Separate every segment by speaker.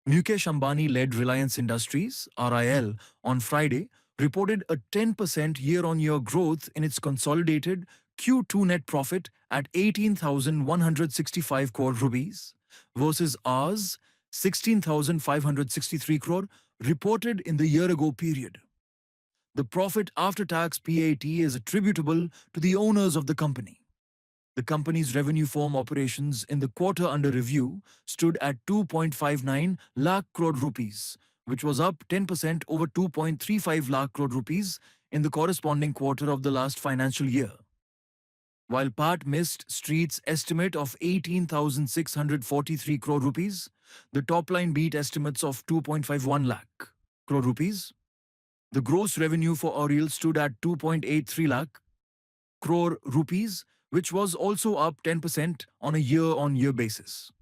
Speaker 1: Mukesh Ambani-led Reliance Industries (RIL) on Friday reported a 10% year-on-year growth in its consolidated Q2 net profit at 18,165 crore rupees versus Rs 16,563 crore reported in the year-ago period. The profit after tax PAT is attributable to the owners of the company. The company's revenue from operations in the quarter under review stood at 2.59 lakh crore rupees, which was up 10% over 2.35 lakh crore rupees in the corresponding quarter of the last financial year. While PAT missed Street's estimate of 18,643 crore rupees, the top line beat estimates of 2.51 lakh crore rupees. The gross revenue for RIL stood at 2.83 lakh crore rupees, which was also up 10% on a year-on-year basis.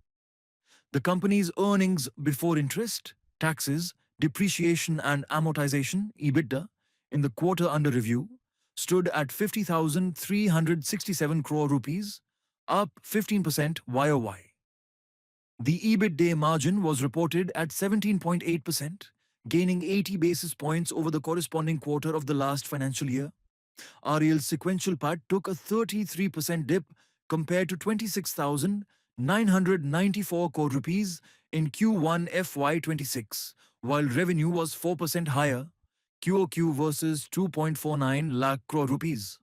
Speaker 1: The company's earnings before interest, taxes, depreciation and amortization (EBITDA) in the quarter under review stood at 50,367 crore rupees, up 15% YOY. The EBITDA margin was reported at 17.8%, gaining 80 basis points over the corresponding quarter of the last financial year. RIL's sequential PAT took a 33% dip compared to 26,994 crore rupees in Q1 FY26, while revenue was 4% higher QOQ versus 2.49 lakh crore rupees.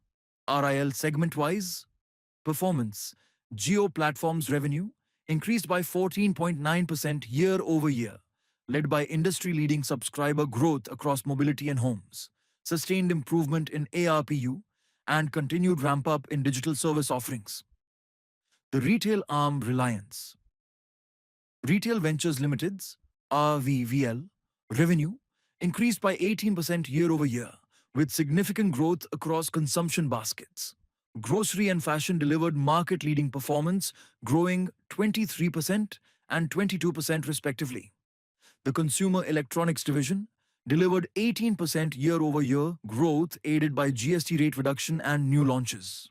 Speaker 1: RIL segment-wise performance: Jio Platforms revenue increased by 14.9% year-over-year, led by industry-leading subscriber growth across mobility and homes, sustained improvement in ARPU, and continued ramp-up in digital service offerings. The retail arm Reliance Retail Ventures Limited's RVVL revenue increased by 18% year-over-year, with significant growth across consumption baskets. Grocery and fashion delivered market-leading performance, growing 23% and 22% respectively. The consumer electronics division delivered 18% year-over-year growth aided by GST rate reduction and new launches.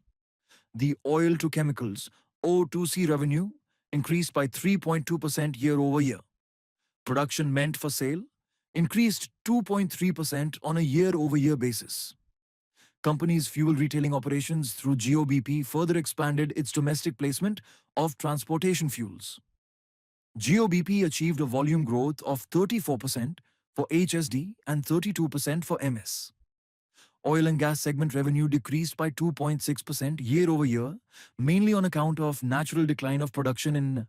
Speaker 1: The oil to chemicals O2C revenue increased by 3.2% year-over-year. Production meant for sale increased 2.3% on a year-over-year basis. Company's fuel retailing operations through GeoBP further expanded its domestic placement of transportation fuels. GeoBP achieved a volume growth of 34% for HSD and 32% for MS. Oil and gas segment revenue decreased by 2.6% year-over-year, mainly on account of natural decline of production in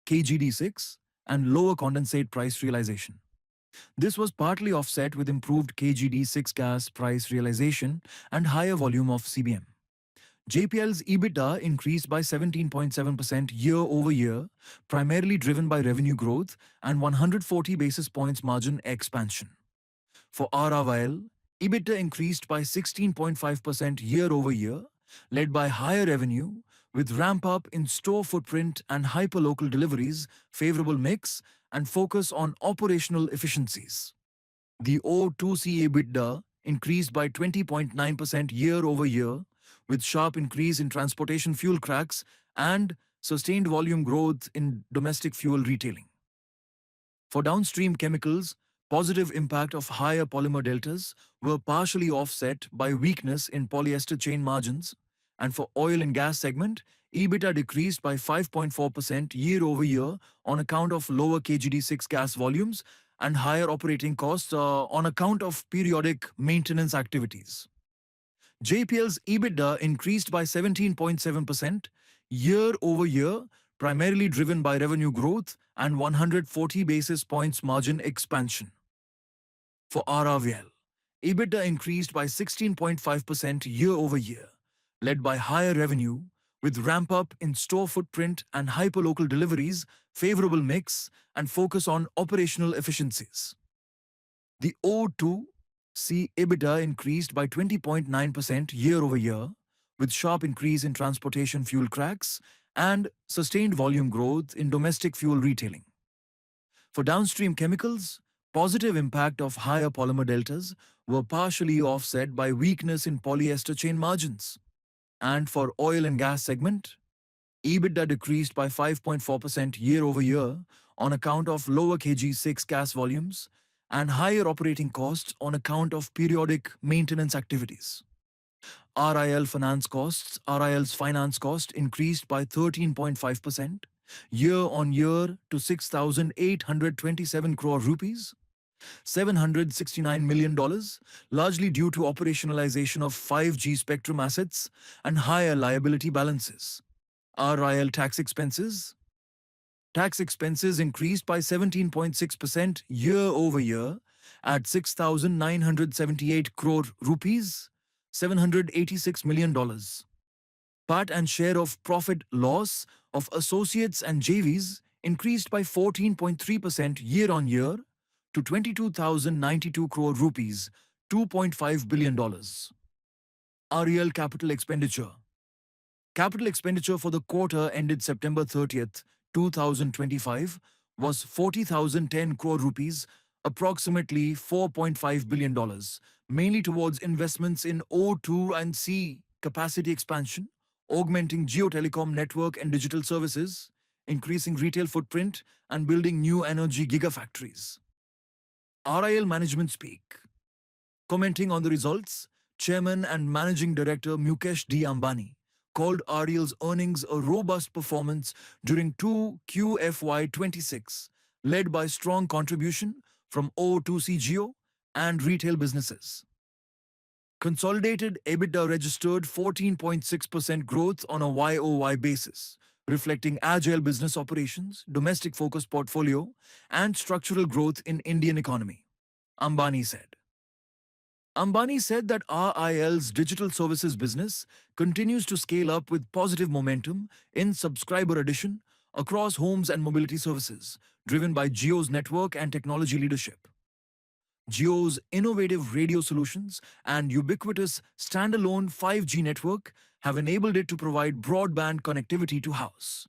Speaker 1: KGD6 and lower condensate price realization. This was partly offset with improved KGD6 gas price realization and higher volume of CBM. JPL's EBITDA increased by 17.7% year-over-year, primarily driven by revenue growth and 140 basis points margin expansion. For RRVL, EBITDA increased by 16.5% year-over-year, led by higher revenue, with ramp-up in store footprint and hyperlocal deliveries, favorable mix, and focus on operational efficiencies. The O2C EBITDA increased by 20.9% year-over-year, with sharp increase in transportation fuel cracks and sustained volume growth in domestic fuel retailing. For downstream chemicals, positive impact of higher polymer deltas were partially offset by weakness in polyester chain margins, and for oil and gas segment, EBITDA decreased by 5.4% year-over-year on account of lower KGD6 gas volumes and higher operating costs on account of periodic maintenance activities. JPL's EBITDA increased by 17.7% year-over-year, primarily driven by revenue growth and 140 basis points margin expansion. For RRVL, EBITDA increased by 16.5% year-over-year, led by higher revenue, with ramp-up in store footprint and hyperlocal deliveries, favorable mix, and focus on operational efficiencies. The O2C EBITDA increased by 20.9% year-over-year, with sharp increase in transportation fuel cracks and sustained volume growth in domestic fuel retailing. For downstream chemicals, positive impact of higher polymer deltas were partially offset by weakness in polyester chain margins. And for oil and gas segment, EBITDA decreased by 5.4% year-over-year on account of lower KG6 gas volumes and higher operating costs on account of periodic maintenance activities. RIL's finance cost increased by 13.5% year-on-year to 6,827 crore rupees, $769 million, largely due to operationalization of 5G spectrum assets and higher liability balances. RIL tax expenses increased by 17.6% year-over-year at 6,978 crore rupees, $786 million. PAT and share of profit loss of associates and JVs increased by 14.3% year-on-year to 22,092 crore rupees, $2.5 billion. REL capital expenditure. Capital expenditure for the quarter ended September 30th, 2025 was 40,010 crore rupees, approximately $4.5 billion, mainly towards investments in O2 and C capacity expansion, augmenting Jio-Telecom network and digital services, increasing retail footprint, and building new energy gigafactories. RIL management speak. Commenting on the results, Chairman and Managing Director Mukesh D. Ambani called RIL's earnings a robust performance during 2Q FY26, led by strong contribution from O2C Jio and retail businesses. Consolidated EBITDA registered 14.6% growth on a YOY basis, reflecting agile business operations, domestic-focused portfolio, and structural growth in Indian economy, Ambani said. Ambani said that RIL's digital services business continues to scale up with positive momentum in subscriber addition across homes and mobility services, driven by Jio's network and technology leadership. Jio's innovative radio solutions and ubiquitous standalone 5G network have enabled it to provide broadband connectivity to house,